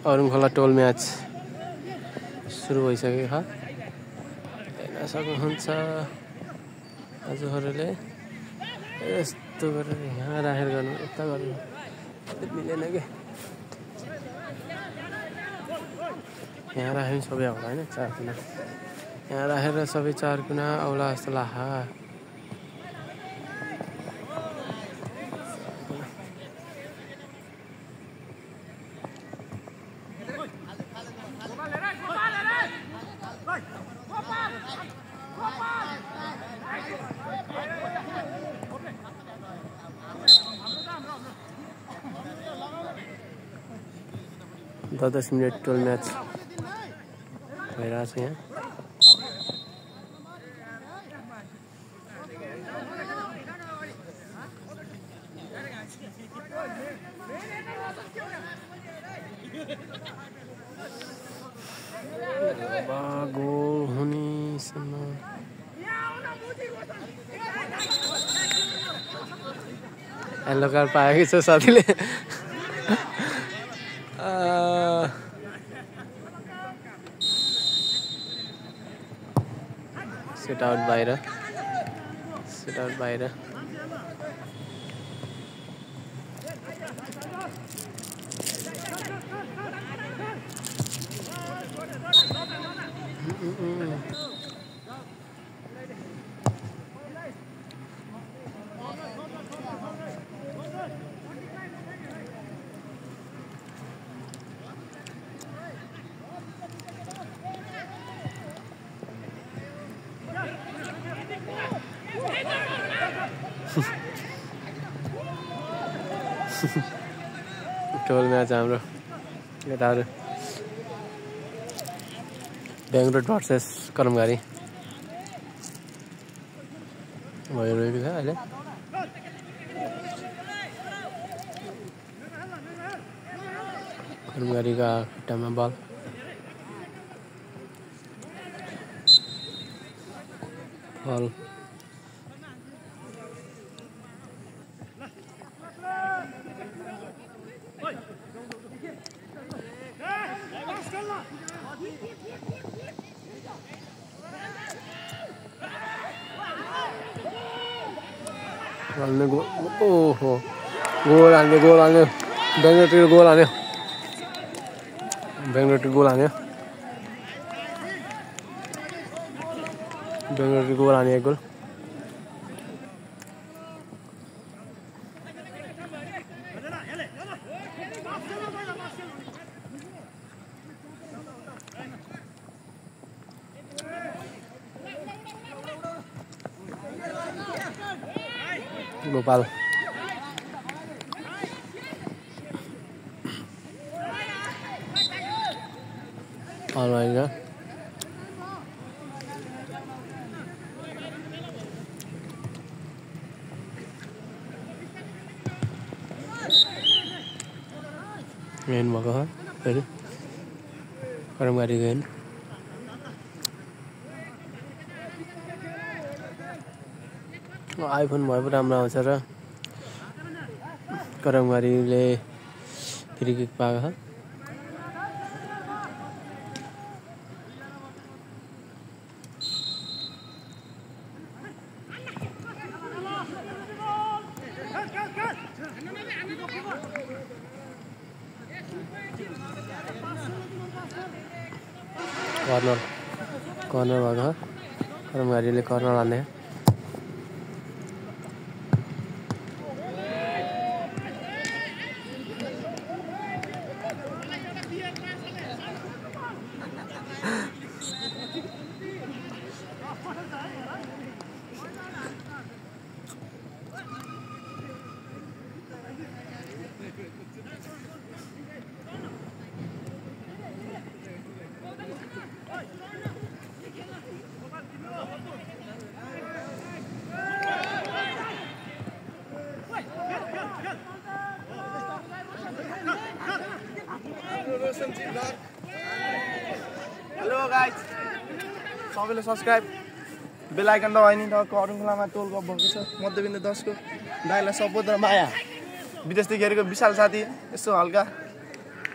अरुणखोला टोल match सुरु भइसक्यो छ हेर्न सक्नुहुन्छ हजुरहरूले यस्तो गरेर यहाँ राखेर गर्नु यता गर्नु मिलेन के यहाँ राख्यो सबै होला हैन चार कुना यहाँ राखेर सबै चार कुना आउला जस्तो लाग्छ दस मिनट टोल म्याच भइरहेछ यहाँ गोल हुनेसम्म येलो कार्ड पाएकै छ साथीले सेट आउट बाहिर टोल म्याच हाम्रो यताहरू बेङ्गलोर भर्सेस करमगारी भइरहेको छ अहिले करमगारीका खुट्टामा बल ओहो गोल हाल्ने बेङ्गलोर गोल हाल्यो बेङ्गलोर गोल हाल्ने एक गोल गोपाल आइगा गएन भएको छ फेरि करमगारी गएन आइफोन भए पनि राम्रो आउँछ र करमगारीले फ्री किक पाएको छ कर्नर भएको करमगारीले कर्नर हान्ने हेलो गाइस सबैले सब्स्क्राइब बेल आइकन दबाइ नि त अरुणखोलामा टोल कप भएको छ मध्यबिन्दु 10 को दाइलाई सपोर्ट र माया विदेशदेखि हेरेको विशाल साथी यसो हल्का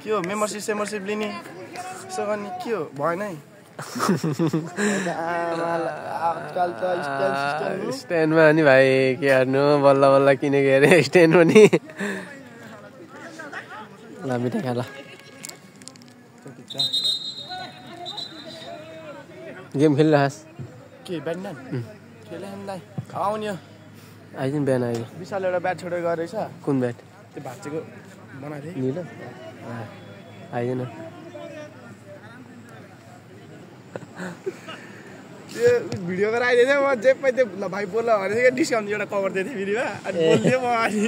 के हो मेम्बरसिप लिने यसो गर्ने के हो भएन है आजकल त स्ट्यान्डमा नि भाइ के गर्नु बल्ल बल्ल किनेको अरे स्ट्यान्ड पनि ल मिठाई खा ल गेम खेलिरहेस् के ब्याडमिन्टन खेल्दै आउने आइज नि बिहान आयो विशाल एउटा ब्याट छोडेर गएर रहेछ कुन ब्याट त्यो भाँचेको बनाएको थिएँ निलो आइज न त्यो भिडियो गरेर आइदिएछ म जे पाइदिएँ ल भाइ बोल भनेको डिस्काउन्ट एउटा कभर दिएको थिएँ भिडियोमा अनि बोलिदिएँ म अनि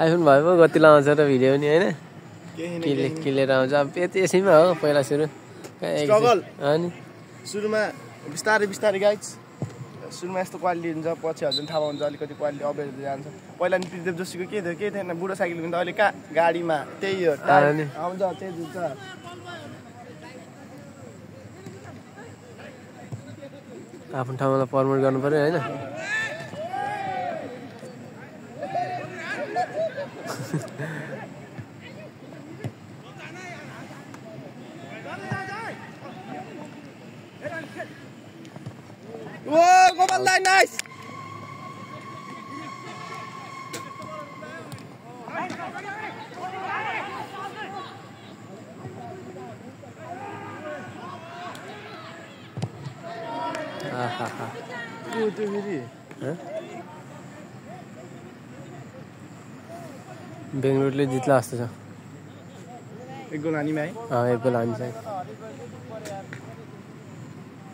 आइफोन भयो पो कति लाउँछ र भिडियो पनि होइन के लिएर आउँछ अब यसैमा हो पहिला सुरु स्ट्रगल अनि सुरुमा बिस्तारै गाइज सुरुमा यस्तो क्वालिटी हुन्छ पछि हजुर थाहा हुन्छ अलिकति क्वालिटी अपडेट जान्छ पहिला नि त्रिदेव जोशीको के थियो थिएन बुढो साइकल हुँदा अहिले कहाँ गाडीमा त्यही हो आउँछ त्यही हुन्छ आफ्नो ठाउँमा प्रमोट गर्नु पर्यो होइन Whoa, Gopal Dai, nice! बेङ्गलोरले जित्ला जस्तो छ एक गोल हानीमा है एक गोल हान्छ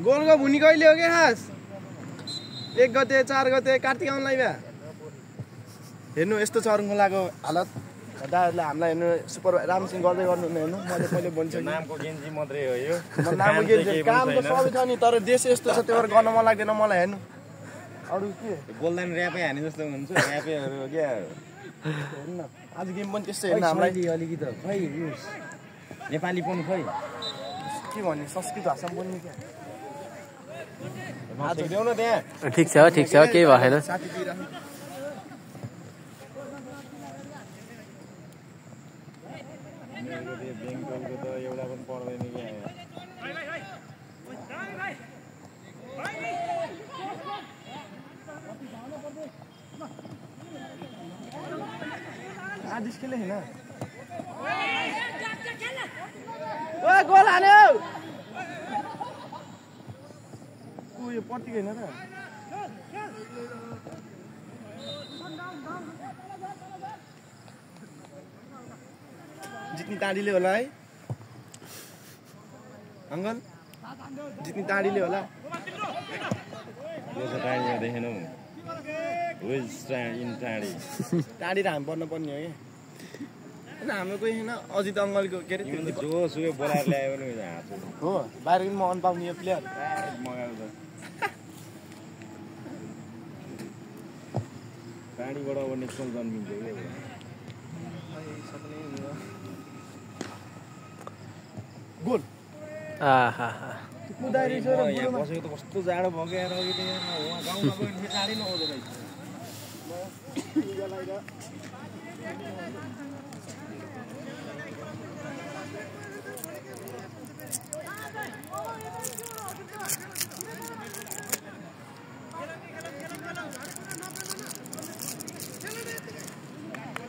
गोलको भुनी कहिले हो क्या खास 1 गते 4 गते कार्तिक आउनलाई भ्या हेर्नु यस्तो चरुङखोलाको हालत दादाहरूले हामीलाई हेर्नु सुपर राम्रोसँग गर्दै गर्नु हेर्नु मैले पहिले भनिसकेँ नामको गेन्जी मात्रै हो यो नामको गेन्जी काम त सबै छ नि तर देश यस्तो छ त्यो भएर गर्न मन लाग्दैन मलाई हेर्नु अरू के गोल्डन ऱ्यापै हाने जस्तो हुन्छ ऱ्यापैहरू हो क्या हेर्नु आज गेम पनि त्यस्तै हेर्नु हामीलाई अलिकति खै नेपाली पनि खै के भन्ने संस्कृत भाषा बोल्ने क्या आज देऊ न त्यहाँ ठिक छ केही भएन साथीतिर बेङ्गलको त एउटा पनि पर्दैन क्या आज खेले हैन ओ गोल हान्यो उ यो पट्टी हैन त जित्ने टाढीले होला है अङ्कल जित्ने टाढीले होला यो त टाढीमा देखेनौ इन टाढी टाढी र हामी पर्न पर्ने हो क्या हाम्रो कोही छैन अजित अङ्कलको के अरे जोसुकै बोलाएर ल्यायो भने हो बाहिर पनि मन पाउने यो प्लेयर मगाउँछ टाढीबाट अब नेसनल जन्मिन्छ गोल आहा यहाँ बसेको त कस्तो जाडो भयो क्या अघि त यहाँ गाउँमा गयो भने जाडै नआउँदो रहेछ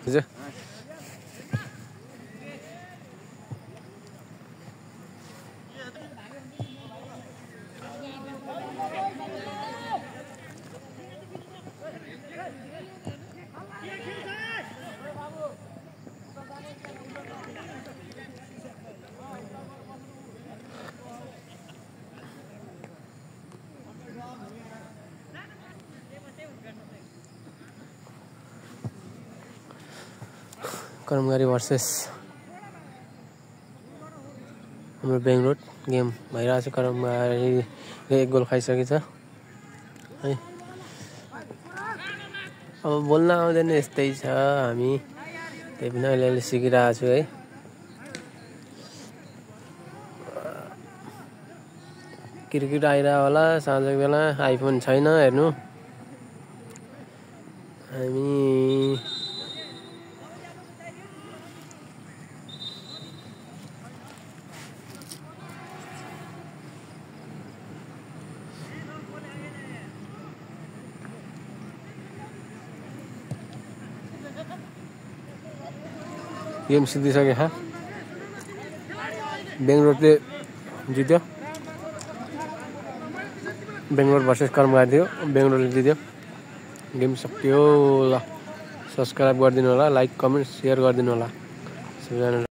हजुर करमगारी भर्सेस हाम्रो बेङ्गलोर गेम भइरहेको छ करमगारीले 1 गोल खाइसकेको छ है अब बोल्न आउँदैन यस्तै छ हामी त्यही पनि अहिले सिकिरहेको छु है क्रिकेट आइरहेको होला साँझको बेला आइफोन छैन हेर्नु हामी गेम सिद्धिसक्यो हाँ बेङ्गलोरले जित्यो बेङ्गलोर भर्सेस कर्मगार थियो बेङ्गलोरले जित्यो गेम सक्यो ल सब्सक्राइब गरिदिनु होला लाइक कमेन्ट सेयर गरिदिनु होला सबैजना